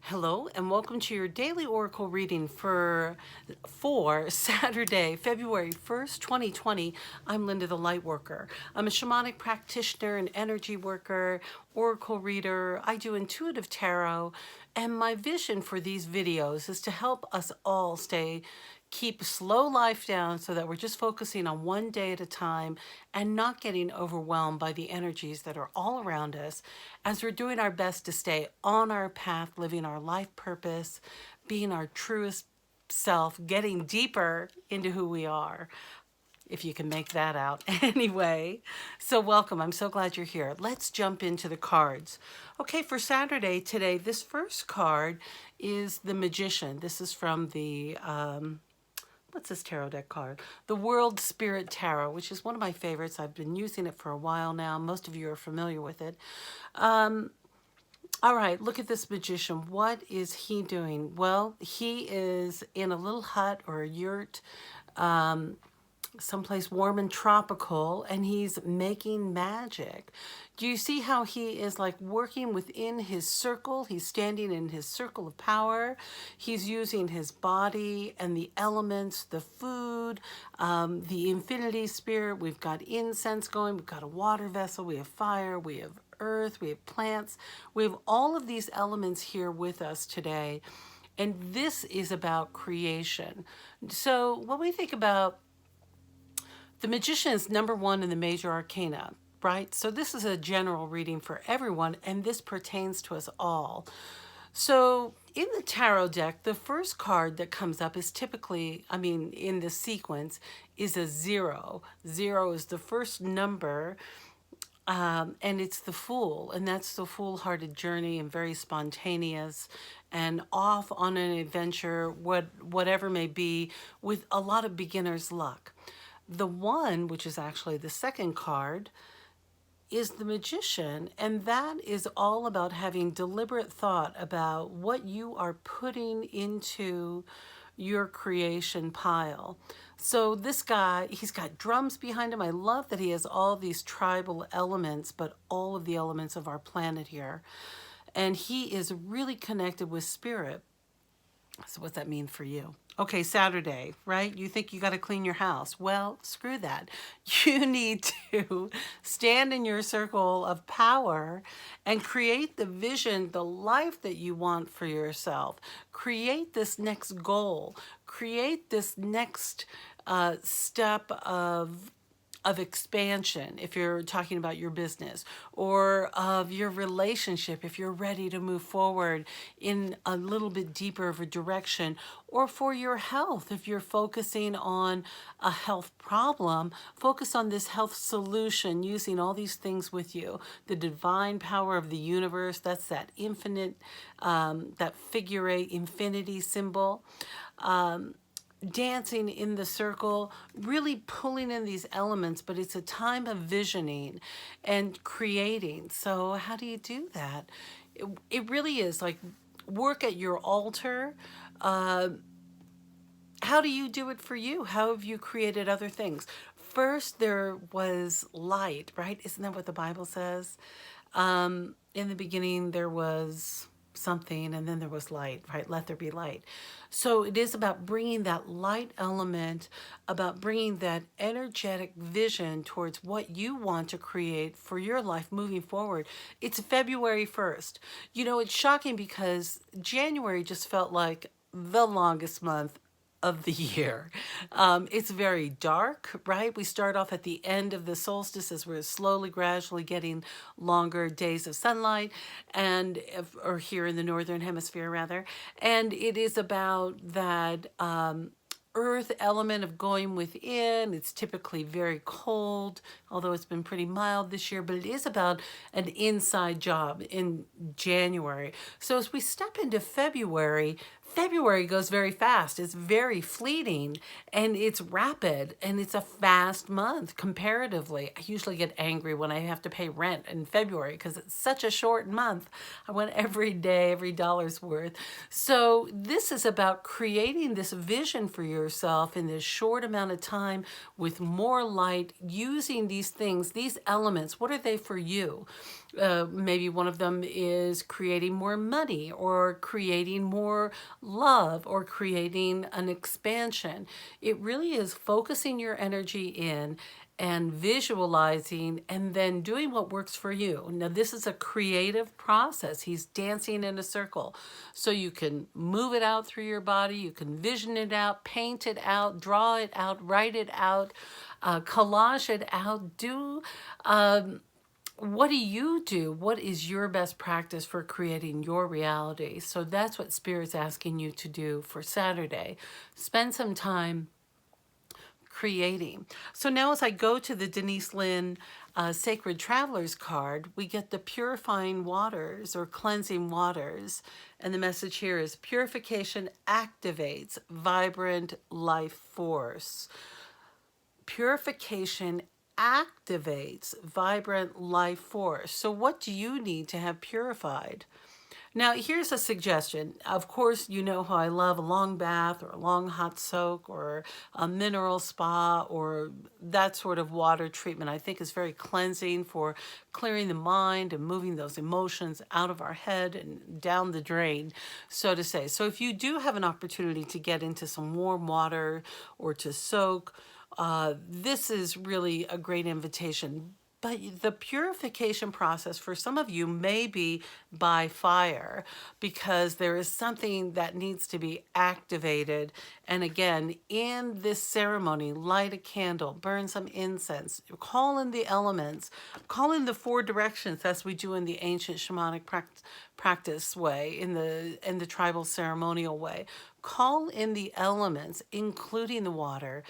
Hello and welcome to your daily oracle reading for Saturday, February 1st, 2020. I'm Linda the Lightworker. I'm a shamanic practitioner, an energy worker, oracle reader. I do intuitive tarot, and my vision for these videos is to help us all keep slow life down so that we're just focusing on one day at a time and not getting overwhelmed by the energies that are all around us as we're doing our best to stay on our path, living our life purpose, being our truest self, getting deeper into who we are, if you can make that out. Anyway, so welcome. I'm so glad you're here. Let's jump into the cards. Okay, for Saturday today, this first card is the Magician. This is from the what's this tarot deck card? The World Spirit Tarot, which is one of my favorites. I've been using it for a while now. Most of you are familiar with it. All right, look at this Magician. What is he doing? Well, he is in a little hut or a yurt, someplace warm and tropical, and he's making magic. Do you see how he is like working within his circle? He's standing in his circle of power. He's using his body and the elements, the food, the infinity spirit. We've got incense going. We've got a water vessel. We have fire. We have earth. We have plants. We have all of these elements here with us today. And this is about creation. So when we think about the Magician is number one in the major arcana, right? So this is a general reading for everyone, and this pertains to us all. So in the tarot deck, the first card that comes up is typically, in the sequence, is a 0. 0 is the first number, and it's the Fool, and that's the foolhardy journey and very spontaneous and off on an adventure, whatever may be, with a lot of beginner's luck. The 1, which is actually the second card, is the Magician, and that is all about having deliberate thought about what you are putting into your creation pile. So this guy, he's got drums behind him. I love that he has all these tribal elements, but all of the elements of our planet here. And he is really connected with spirit. So what's that mean for you? Okay, Saturday, right? You think you got to clean your house. Well, screw that. You need to stand in your circle of power and create the vision, the life that you want for yourself. Create this next goal. Create this next step of expansion, if you're talking about your business, or of your relationship, if you're ready to move forward in a little bit deeper of a direction, or for your health, if you're focusing on a health problem, focus on this health solution using all these things with you. The divine power of the universe, that's that infinite, that figure 8 infinity symbol. Dancing in the circle, really pulling in these elements, but it's a time of visioning and creating. So how do you do that? It really is like work at your altar. How do you do it for you? How have you created other things? First, there was light, right? Isn't that what the Bible says? In the beginning, there was something, and then there was light, right? Let there be light. So it is about bringing that light element, about bringing that energetic vision towards what you want to create for your life moving forward. It's February 1st. You know, it's shocking because January just felt like the longest month of the year. It's very dark, right? We start off at the end of the solstice as we're slowly, gradually getting longer days of sunlight, or here in the northern hemisphere rather. And it is about that earth element of going within. It's typically very cold, although it's been pretty mild this year, but it is about an inside job in January. So as we step into February, February goes very fast. It's very fleeting, and it's rapid, and it's a fast month comparatively. I usually get angry when I have to pay rent in February because it's such a short month. I want every day, every dollar's worth. So this is about creating this vision for yourself in this short amount of time with more light, using these things, these elements. What are they for you? Maybe one of them is creating more money, or creating more love, or creating an expansion. It really is focusing your energy in and visualizing, and then doing what works for you. Now, this is a creative process. He's dancing in a circle. So you can move it out through your body, you can vision it out, paint it out, draw it out, write it out, collage it out, do what do you do? What is your best practice for creating your reality? So that's what Spirit's asking you to do for Saturday. Spend some time creating. So now as I go to the Denise Linn Sacred Travelers card, we get the purifying waters or cleansing waters. And the message here is purification activates vibrant life force. Purification activates vibrant life force. So what do you need to have purified? Now, here's a suggestion. Of course, you know how I love a long bath or a long hot soak or a mineral spa or that sort of water treatment. I think is very cleansing for clearing the mind and moving those emotions out of our head and down the drain, so to say. So if you do have an opportunity to get into some warm water or to soak, this is really a great invitation. But the purification process for some of you may be by fire, because there is something that needs to be activated. And again, in this ceremony, light a candle, burn some incense, call in the elements, call in the four directions as we do in the ancient shamanic practice way, in the tribal ceremonial way. Call in the elements, including the water,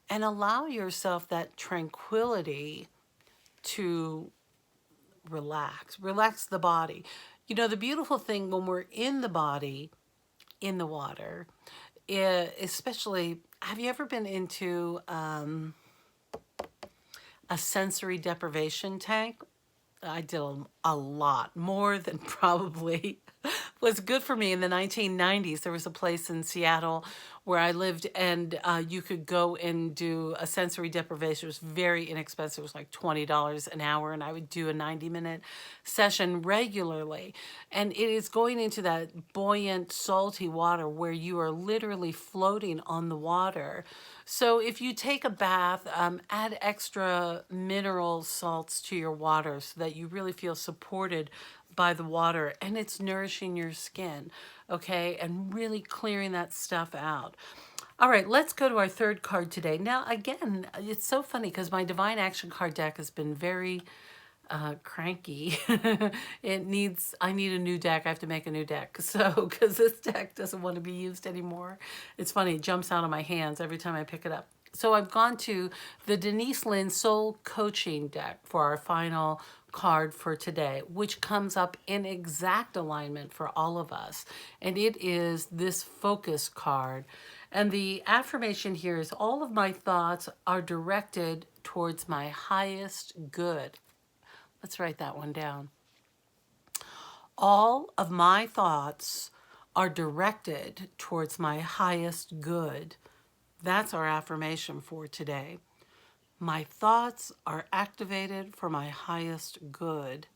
and allow yourself that tranquility to relax the body. You know, the beautiful thing when we're in the body, in the water, especially, have you ever been into a sensory deprivation tank? I did a lot, more than probably was good for me in the 1990s. There was a place in Seattle where I lived, and you could go and do a sensory deprivation. It was very inexpensive. It was like $20 an hour, and I would do a 90-minute session regularly. And it is going into that buoyant, salty water where you are literally floating on the water. So if you take a bath, add extra mineral salts to your water so that you really feel supported by the water, and it's nourishing your skin, okay, and really clearing that stuff out. All right, let's go to our third card today. Now, again, it's so funny because my Divine Action card deck has been very cranky. I need a new deck. I have to make a new deck. So, because this deck doesn't want to be used anymore. It's funny, it jumps out of my hands every time I pick it up. So I've gone to the Denise Linn Soul Coaching deck for our final card for today, which comes up in exact alignment for all of us. And it is this focus card. And the affirmation here is all of my thoughts are directed towards my highest good. Let's write that one down. All of my thoughts are directed towards my highest good. That's our affirmation for today. My thoughts are activated for my highest good.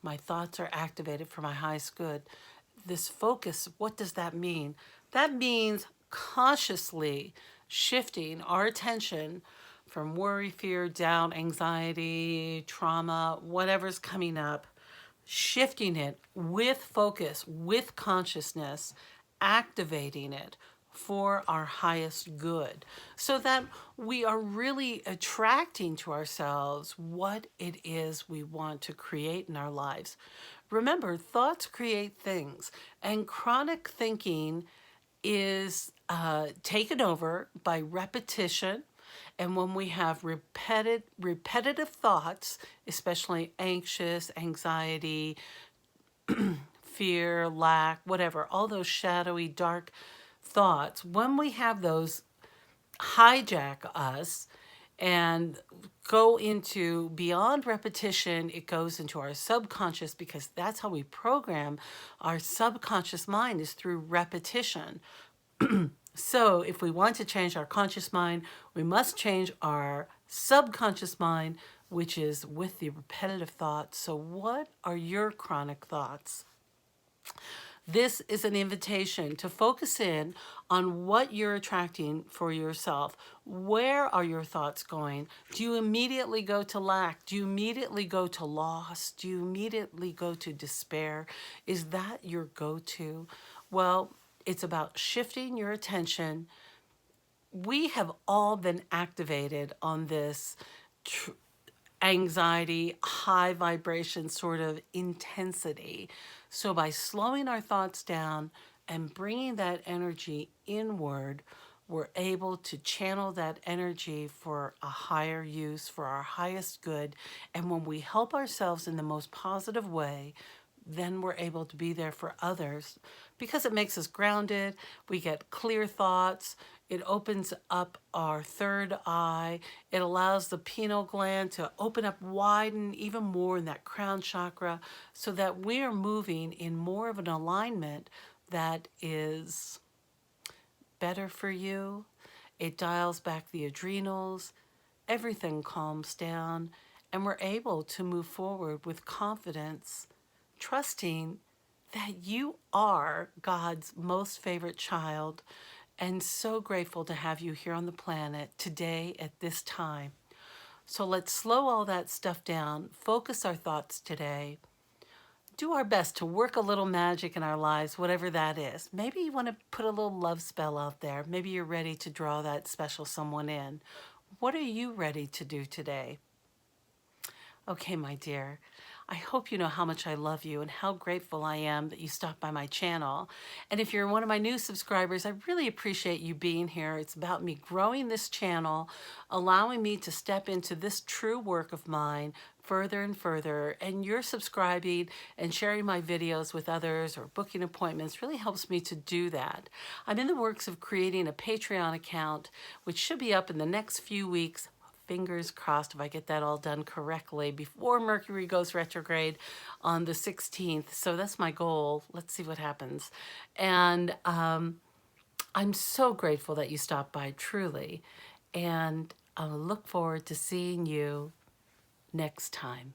My thoughts are activated for my highest good. This focus, what does that mean? That means consciously shifting our attention from worry, fear, doubt, anxiety, trauma, whatever's coming up, shifting it with focus, with consciousness, activating it for our highest good, so that we are really attracting to ourselves what it is we want to create in our lives. Remember, thoughts create things, and chronic thinking is taken over by repetition. And when we have repetitive thoughts, especially anxious, anxiety, fear, lack, whatever, all those shadowy, dark thoughts, when we have those hijack us and go into beyond repetition, it goes into our subconscious, because that's how we program our subconscious mind, is through repetition. So if we want to change our conscious mind, we must change our subconscious mind which is with the repetitive thoughts. So what are your chronic thoughts? This is an invitation to focus in on what you're attracting for yourself. Where are your thoughts going? Do you immediately go to lack? Do you immediately go to loss? Do you immediately go to despair? Is that your go-to? Well, it's about shifting your attention. We have all been activated on this anxiety, high vibration sort of intensity. So by slowing our thoughts down and bringing that energy inward, we're able to channel that energy for a higher use, for our highest good. And when we help ourselves in the most positive way, then we're able to be there for others because it makes us grounded. We get clear thoughts. It opens up our third eye. It allows the pineal gland to open up, widen even more in that crown chakra, so that we are moving in more of an alignment that is better for you. It dials back the adrenals. Everything calms down, and we're able to move forward with confidence, trusting that you are God's most favorite child, and so grateful to have you here on the planet today at this time. So let's slow all that stuff down, focus our thoughts today, do our best to work a little magic in our lives, whatever that is. Maybe you want to put a little love spell out there. Maybe you're ready to draw that special someone in. What are you ready to do today? Okay, my dear, I hope you know how much I love you and how grateful I am that you stopped by my channel. And if you're one of my new subscribers, I really appreciate you being here. It's about me growing this channel, allowing me to step into this true work of mine further and further. And you're subscribing and sharing my videos with others or booking appointments really helps me to do that. I'm in the works of creating a Patreon account, which should be up in the next few weeks. Fingers crossed if I get that all done correctly before Mercury goes retrograde on the 16th. So that's my goal. Let's see what happens. And I'm so grateful that you stopped by, truly. And I'll look forward to seeing you next time.